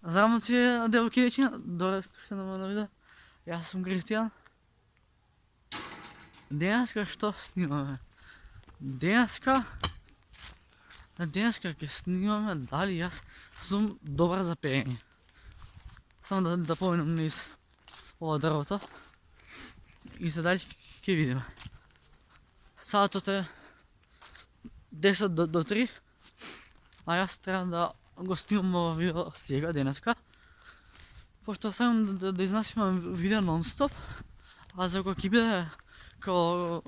Знам, че девойки речи, добре, ще на видео. Аз съм Кристиян. Днеска що снимаме? Днеска ќе снимаме дали јас сум добар за пеење. Само да поминам низ ова дрвото. И се дали ќе видиме. Саатот е 10 до 3. А јас треба да го снимам ова видео сега, денеска. Пошто сакам да изнасимам видео нон-стоп. А за кога ќе биде као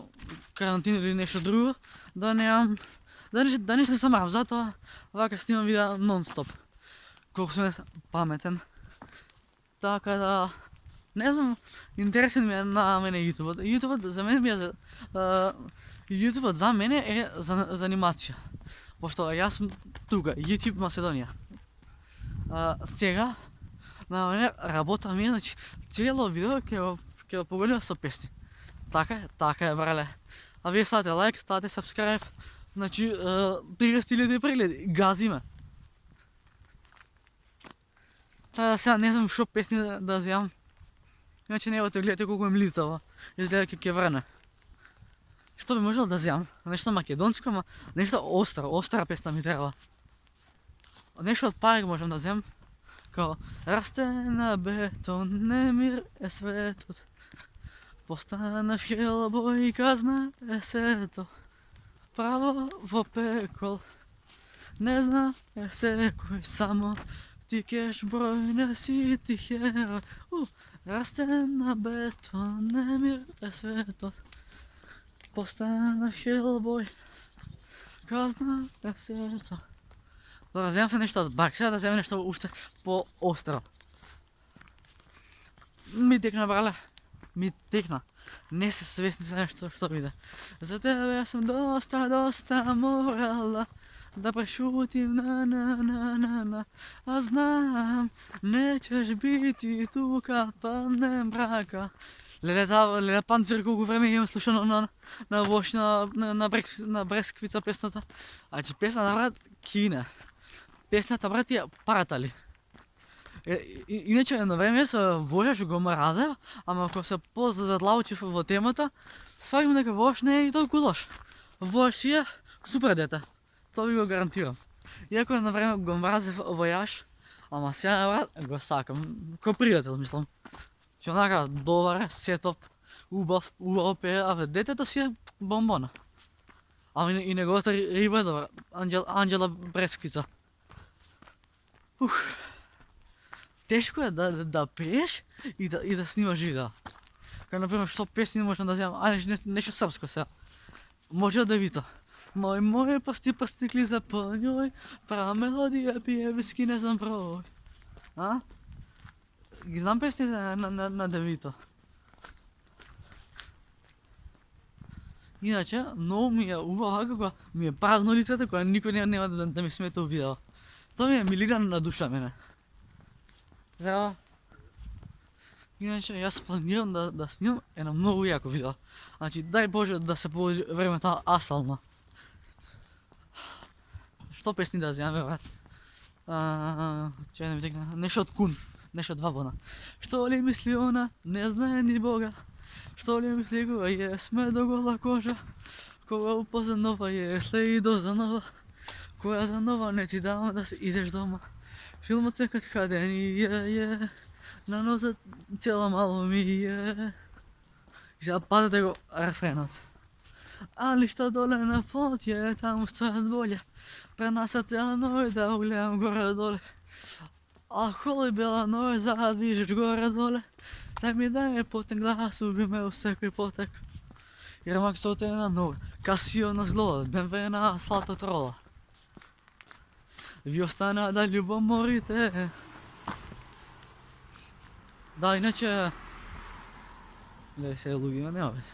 карантина или нешто друго, да немам да не се самарам, затоа вака снимам видео нон-стоп. Колку сум паметен. Така да, не знам, интересен ми е на мене јутубот. Јутубот за мене јутубот за мене е за анимација. Пошто јас сум тука, YouTube Македонија. Сега на мене работа ми е, значи цело видео ќе го поголиме со песни. Така е, брале. А вие ставате лайк, ставате subscribe. Значи 30.000 прегледи, газиме. Та сега не знам шо песни да вземам. Иначе не гледате колку им литава. Изгледа ќе врне. Што би можел да вземам? Нешто македонско, ама нешто остра песна ми треба. Нешто од Парик можам да вземам. Као расте на бетон, немир е светот. Постана хелбо и казна е сето. Право во пекол. Не зна е секој, само ти кеш број, не си ти херој. Расте на бетон, немир е светот. Постана хелбој, казна е сето. Добре, вземам се нешто од Барк, сега да вземем нешто уште по-остро. Ми текна, брале. Ми текна. Не се свесни за нешто што биде. За тебе сум доста морала да прешутим на. А знам, нечеш бити тука, паднем брака. Леле Панцир колку време имам слушано на Вош, на Бресквица песната. Значи песната, брат, кине. Песната, брат, ја паратали. Иначе едно време се Вошаш го мразев, ама ако се позадлаучив во темата, сваќам дека Вош не е и толку лош. Вош си е супер дете. Тоа ви го гарантирам. Иако едно време го мразев Војаш, ама сега, брат, го сакам. Ко пријател, мислам. Че онака добар, сетоп, убаво пее, абе детето си е бомбона. Ама и неговата риба е добра. Анđела Бресквица. Тешко е да пееш и да снимаш видео. Кај например што песни можам да земам, нешто српско сега. Може да вито. Мој пасти за по њој, права мелодија пие виски не знам број. Ги знам песните на Девито. Иначе, многу ми е убава кога ми е празно лицето, кога никој нема да ми смета у видео. Тоа ми е милина на душа мене. Зева. Иначе, јас планирам да снимам едно многу јако видео. Значи, дај Боже да се поводи времето асално. Што песни да земаме, брат? Чај не ми текна, нешто од Кун, нешто од Вабона. Што ли мисли она, не знае ни Бога. Што ли мисли кога сме до гола кожа. Кога упознава сле и до занова. Која занова не ти дава да се идеш дома. Филмот секад каде ни е. На носот цела мало ми е. И сега пазете го рефренот. Али што доле на пот е, таму стојат боле. Пренасат цела ној да угледам горе-доле. А коли бела ној задвижиш горе-доле. Дај ми дај потен глас, уби ме у секој потек. Ермак соте на ној, Касио на зло, БМВ на асфалтот рола. Ви остана да љубоморите. Да, иначе... Гледај се луѓе, нема вез.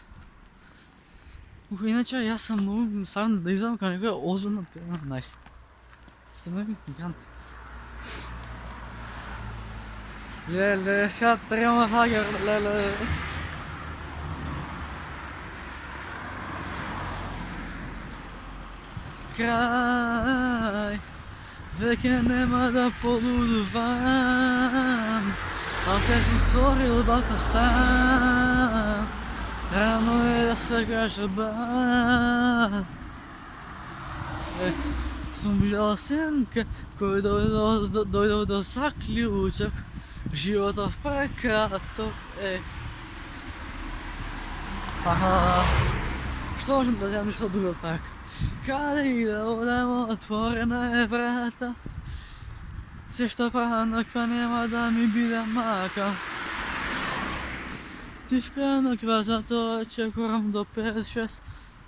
Иначе јас сам многу сакам да изгледам кај некоја озбилна тема, најс. Сам некој гигант. Леле, сега трема хагер, леле. Крај che ne manda poludovan, a se si stvoril Baltasar, rano je da se kaže ban. Som vidjela senke koji dojdu do zaključak života prekratok. Što možem da ja ništa drugo tak? Kada ide odemo otvorena je vrata, sve što pranog pa nema da mi bide maka. Ti šprenog zato čekujem do 5-6,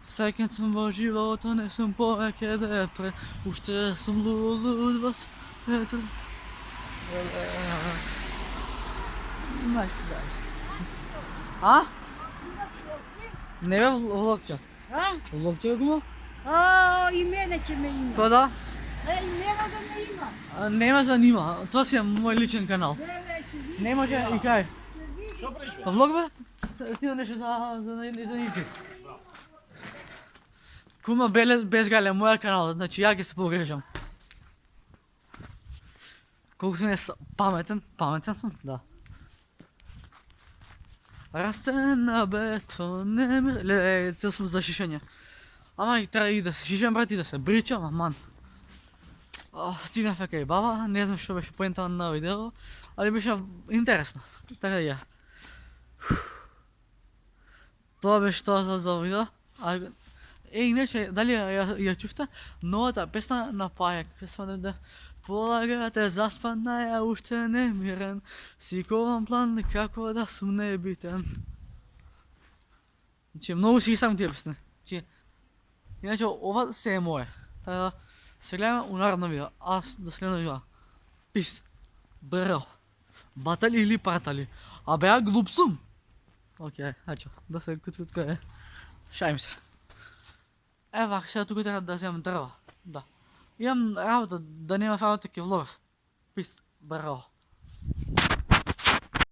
sekund sam v životu, ne sem poveke depre, ušte sem lud vas, eto. Nice guys. A? Ne bе vlogča. А? Vlogča ga ima? И мене ќе ме има. Pa da? Нема да ме има. Ne me zanima, to si je moj ličen kanal. Не, ќе видиш. Ne može i kaj? Ќе видиш. Pa vlog be? Ti da nešto za niti. Kuma bez gale moj kanal, znači ja ga se pogrešam. Koliko sam pametan? Pametan sam? Da. Raste na betonem, htio sam za šišanje. Ama treba i da se šišam, brati, i da se bričam, aman. Stignem fekaj baba, ne znam što biše poenta na video, ali biše interesno. Tako da je. To biše to za video. Inače, dalje ja čufta, no ta pesna napaja, kako sam da polagate zaspana, ja ušte nemiren, si kovam plan kako da sam nebitan. Znači, mnogo si sam tije pesne. Znači, inače, ova se je moje. Se gledamo u narodno video, a do sljednog videa. Peace. Bro. Batali ili partali. A bea glup sam. Okej, haću, da se kutko je. Šajim se. Evo, сега тук трябва да вземем дърва. Да. Имам работа да няма файло такива влогов. Peace. Браво.